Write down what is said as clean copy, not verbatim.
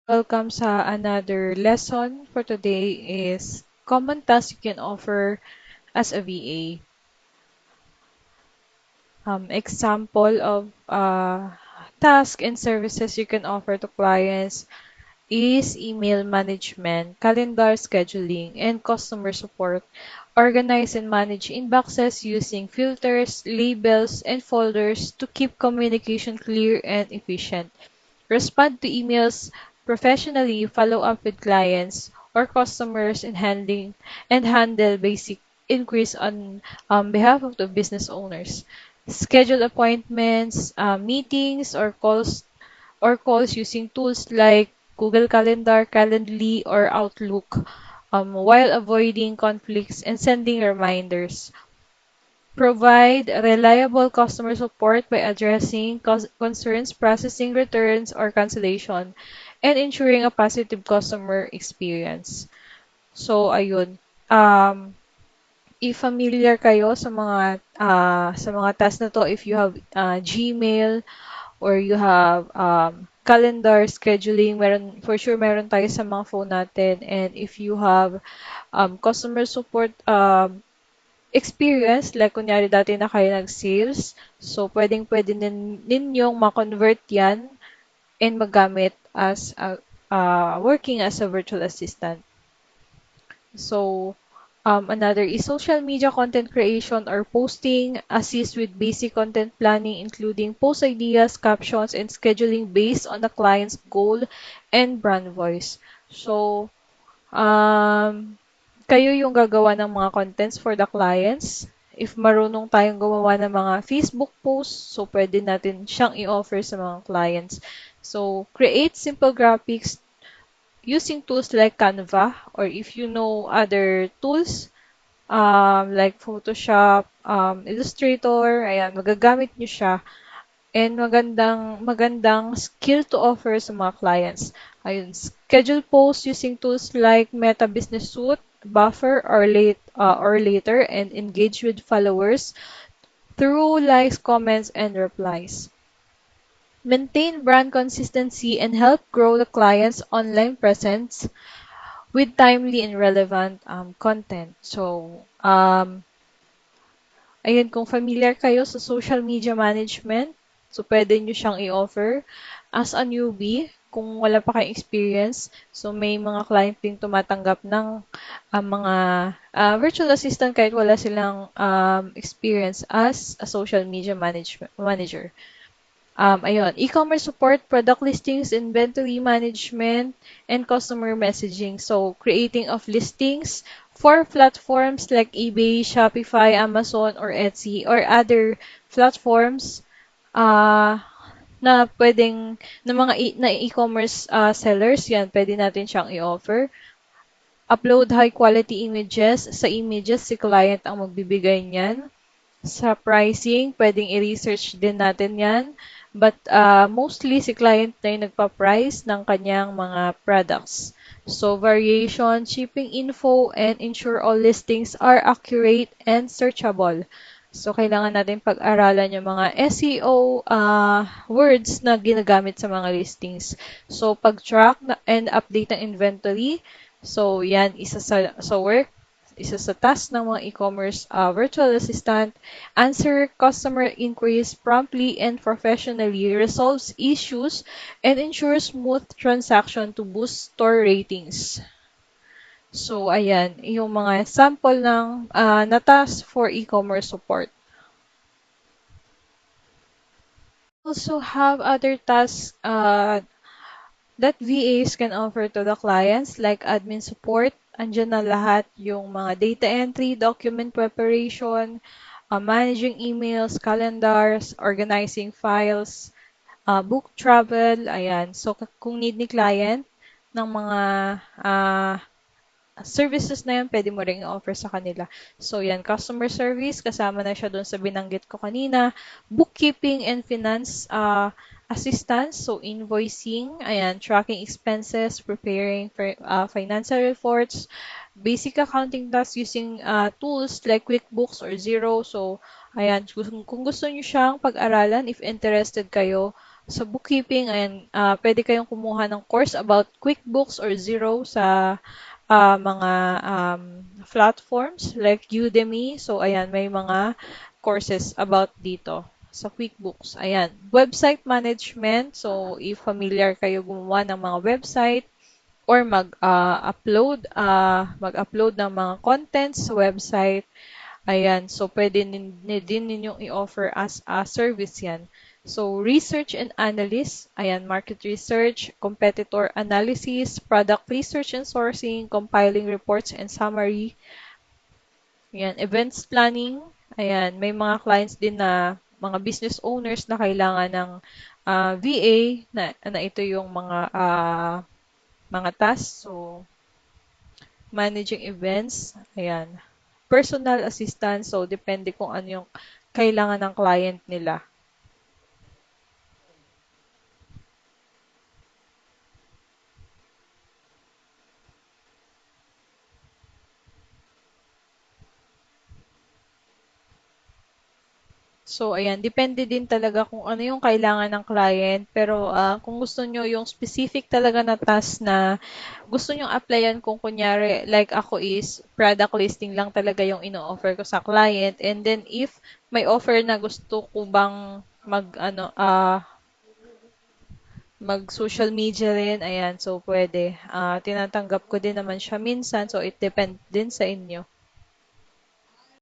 Welcome sa another lesson for today is common tasks you can offer as a VA. Example of task and services you can offer to clients is email management, calendar scheduling, and customer support. Organize and manage inboxes using filters, labels, and folders to keep communication clear and efficient. Respond to emails professionally, follow up with clients or customers and handle basic inquiries on behalf of the business owners. Schedule appointments, meetings, or calls using tools like Google Calendar, Calendly, or Outlook, while avoiding conflicts and sending reminders. Provide reliable customer support by addressing concerns, processing returns or cancellation, and ensuring a positive customer experience. So, ayun. Um, if familiar kayo sa mga task na to, if you have Gmail or you have calendar scheduling, meron tayo sa mga phone natin. And if you have customer support experience, like kunyari dati na kayo nag-sales, so pwedeng-pwede ninyong ma-convert yan and magamit as working as a virtual assistant. So, another is social media content creation or posting, assist with basic content planning, including post ideas, captions, and scheduling based on the client's goal and brand voice. So, kayo yung gagawa ng mga contents for the clients. If marunong tayong gumawa ng mga Facebook posts, so pwede natin siyang i-offer sa mga clients. So, create simple graphics using tools like Canva, or if you know other tools like Photoshop, Illustrator, ayan, magagamit nyo siya. And magandang magandang skill to offer sa mga clients. Ayun, schedule posts using tools like Meta Business Suite, Buffer, or later, and engage with followers through likes, comments, and replies. Maintain brand consistency and help grow the client's online presence with timely and relevant content. So, ayun, kung familiar kayo sa social media management, so pwede nyo siyang i-offer as a newbie kung wala pa kayong experience. So may mga client din tumatanggap ng mga virtual assistant kahit wala silang experience as a social media manager. Ayun, e-commerce support, product listings, inventory management, and customer messaging. So, creating of listings for platforms like eBay, Shopify, Amazon, or Etsy, or other platforms uh, na e-commerce sellers, yan, pwede natin siyang i-offer. Upload high quality images. Sa images, si client ang magbibigay niyan. Sa pricing, pwedeng i-research din natin yan. But mostly, si client na yung nagpa-price ng kanyang mga products. So, variation, shipping info, and ensure all listings are accurate and searchable. So, kailangan natin pag-aralan yung mga SEO words na ginagamit sa mga listings. So, pag-track and update ng inventory. So, yan, isa sa task ng mga e-commerce virtual assistant, answer customer inquiries promptly and professionally, resolves issues, and ensures smooth transaction to boost store ratings. So, ayan, yung mga sample ng na task for e-commerce support. Also have other tasks that VAs can offer to the clients like admin support. Andyan na lahat yung mga data entry, document preparation, managing emails, calendars, organizing files, book travel, ayan. So, kung need ni client ng mga uh, services na yan, pwede mo rin i-offer sa kanila. So, yan, customer service, kasama na siya doon sa binanggit ko kanina. Bookkeeping and finance assistance, so invoicing, ayan, tracking expenses, preparing for financial reports, basic accounting tasks using tools like QuickBooks or Xero. So, ayan, kung gusto niyo siyang pag-aralan, if interested kayo, Sa bookkeeping, ayan, pwede kayong kumuha ng course about QuickBooks or Xero sa mga platforms like Udemy. So, ayan, may mga courses about dito sa QuickBooks. Ayan, website management. So, if familiar kayo gumawa ng mga website or mag-upload ng mga contents sa website. Ayan, so pwede din ninyong i-offer as a service yan. So, research and analysis, ayan, market research, competitor analysis, product research and sourcing, compiling reports and summary, ayan, events planning, ayan, may mga clients din na mga business owners na kailangan ng VA na ito yung mga tasks. So, managing events, ayan. Personal assistance, so depende kung ano yung kailangan ng client nila. So, ayan, depende din talaga kung ano yung kailangan ng client. Pero kung gusto nyo yung specific talaga na task na gusto nyo applyan, kung kunyari, like ako is product listing lang talaga yung ino-offer ko sa client. And then if may offer na gusto ko bang mag-social media rin, ayan, so pwede. Tinatanggap ko din naman siya minsan, so it depend din sa inyo.